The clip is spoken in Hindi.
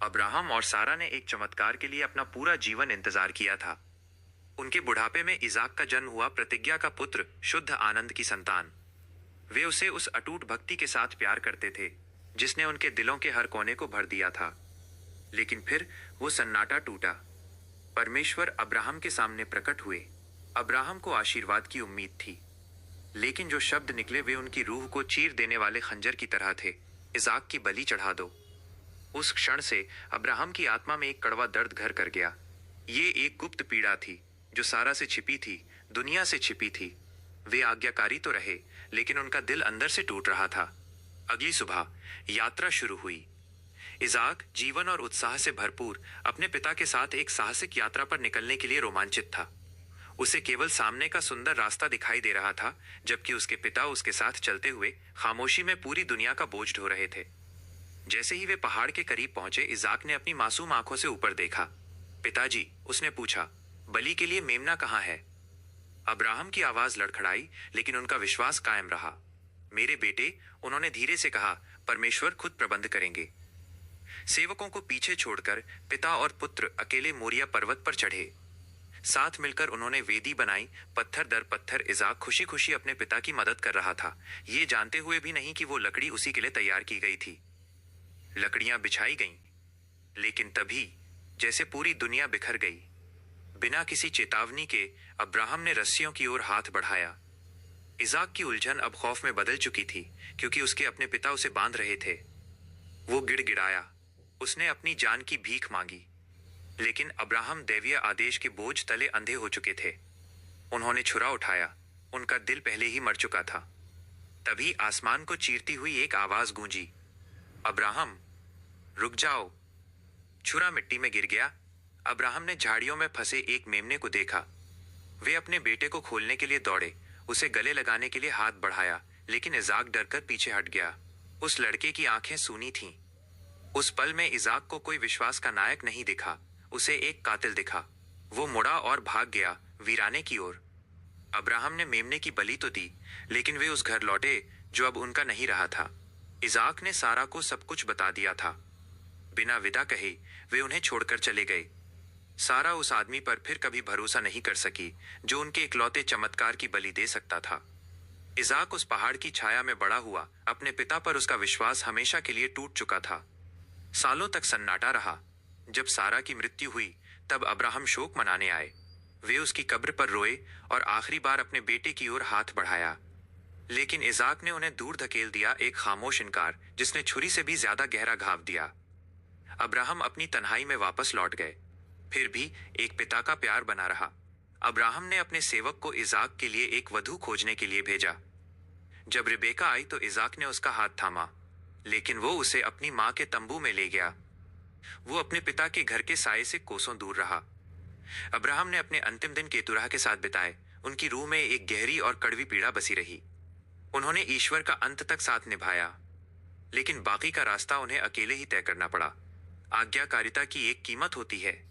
अब्राहम और सारा ने एक चमत्कार के लिए अपना पूरा जीवन इंतजार किया था। उनके बुढ़ापे में इजाक का जन्म हुआ, प्रतिज्ञा का पुत्र, शुद्ध आनंद की संतान। वे उसे उस अटूट भक्ति के साथ प्यार करते थे जिसने उनके दिलों के हर कोने को भर दिया था। लेकिन फिर वो सन्नाटा टूटा। परमेश्वर अब्राहम के सामने प्रकट हुए। अब्राहम को आशीर्वाद की उम्मीद थी, लेकिन जो शब्द निकले वे उनकी रूह को चीर देने वाले खंजर की तरह थे। इजाक की बलि चढ़ा दो। उस क्षण से अब्राहम की आत्मा में एक कड़वा दर्द घर कर गया। ये एक गुप्त पीड़ा थी जो सारा से छिपी थी, दुनिया से छिपी थी। वे आज्ञाकारी तो रहे, लेकिन उनका दिल अंदर से टूट रहा था। अगली सुबह यात्रा शुरू हुई। इजाक जीवन और उत्साह से भरपूर अपने पिता के साथ एक साहसिक यात्रा पर निकलने के लिए रोमांचित था। उसे केवल सामने का सुंदर रास्ता दिखाई दे रहा था, जबकि उसके पिता उसके साथ चलते हुए खामोशी में पूरी दुनिया का बोझ ढो रहे थे। जैसे ही वे पहाड़ के करीब पहुंचे, इजाक ने अपनी मासूम आंखों से ऊपर देखा। पिताजी, उसने पूछा, बलि के लिए मेमना कहाँ है? अब्राहम की आवाज लड़खड़ाई, लेकिन उनका विश्वास कायम रहा। मेरे बेटे, उन्होंने धीरे से कहा, परमेश्वर खुद प्रबंध करेंगे। सेवकों को पीछे छोड़कर पिता और पुत्र अकेले मोरिया पर्वत पर चढ़े। साथ मिलकर उन्होंने वेदी बनाई, पत्थर दर पत्थर। इजाक खुशी खुशी अपने पिता की मदद कर रहा था, ये जानते हुए भी नहीं कि वो लकड़ी उसी के लिए तैयार की गई थी। लकड़ियां बिछाई गईं, लेकिन तभी जैसे पूरी दुनिया बिखर गई। बिना किसी चेतावनी के अब्राहम ने रस्सियों की ओर हाथ बढ़ाया। इजाक की उलझन अब खौफ में बदल चुकी थी, क्योंकि उसके अपने पिता उसे बांध रहे थे। वो गिड़गिड़ाया। उसने अपनी जान की भीख मांगी, लेकिन अब्राहम दैवीय आदेश के बोझ तले अंधे हो चुके थे। उन्होंने छुरा उठाया। उनका दिल पहले ही मर चुका था। तभी आसमान को चीरती हुई एक आवाज गूंजी, अब्राहम, रुक जाओ। छुरा मिट्टी में गिर गया। अब्राहम ने झाड़ियों में फंसे एक मेमने को देखा। वे अपने बेटे को खोलने के लिए दौड़े, उसे गले लगाने के लिए हाथ बढ़ाया, लेकिन इजाक डरकर पीछे हट गया। उस लड़के की आंखें सूनी थीं। उस पल में इजाक को कोई विश्वास का नायक नहीं दिखा, उसे एक कातिल दिखा। वो मुड़ा और भाग गया, वीराने की ओर। अब्राहम ने मेमने की बलि तो दी, लेकिन वे उस घर लौटे जो अब उनका नहीं रहा था। इजाक ने सारा को सब कुछ बता दिया था। बिना विदा कहे वे उन्हें छोड़कर चले गए। सारा उस आदमी पर फिर कभी भरोसा नहीं कर सकी जो उनके इकलौते चमत्कार की बलि दे सकता था। इजाक उस पहाड़ की छाया में बड़ा हुआ। अपने पिता पर उसका विश्वास हमेशा के लिए टूट चुका था। सालों तक सन्नाटा रहा। जब सारा की मृत्यु हुई, तब अब्राहम शोक मनाने आए। वे उसकी कब्र पर रोए और आखिरी बार अपने बेटे की ओर हाथ बढ़ाया। लेकिन इजाक ने उन्हें दूर धकेल दिया, एक खामोश इनकार जिसने छुरी से भी ज्यादा गहरा घाव दिया। अब्राहम अपनी तन्हाई में वापस लौट गए। फिर भी एक पिता का प्यार बना रहा। अब्राहम ने अपने सेवक को इजाक के लिए एक वधू खोजने के लिए भेजा। जब रिबेका आई तो इजाक ने उसका हाथ थामा, लेकिन वो उसे अपनी मां के तंबू में ले गया। वो अपने पिता के घर के साये से कोसों दूर रहा। अब्राहम ने अपने अंतिम दिन केतुराह के साथ बिताए। उनकी रूह में एक गहरी और कड़वी पीड़ा बसी रही। उन्होंने ईश्वर का अंत तक साथ निभाया, लेकिन बाकी का रास्ता उन्हें अकेले ही तय करना पड़ा। आज्ञाकारिता की एक कीमत होती है।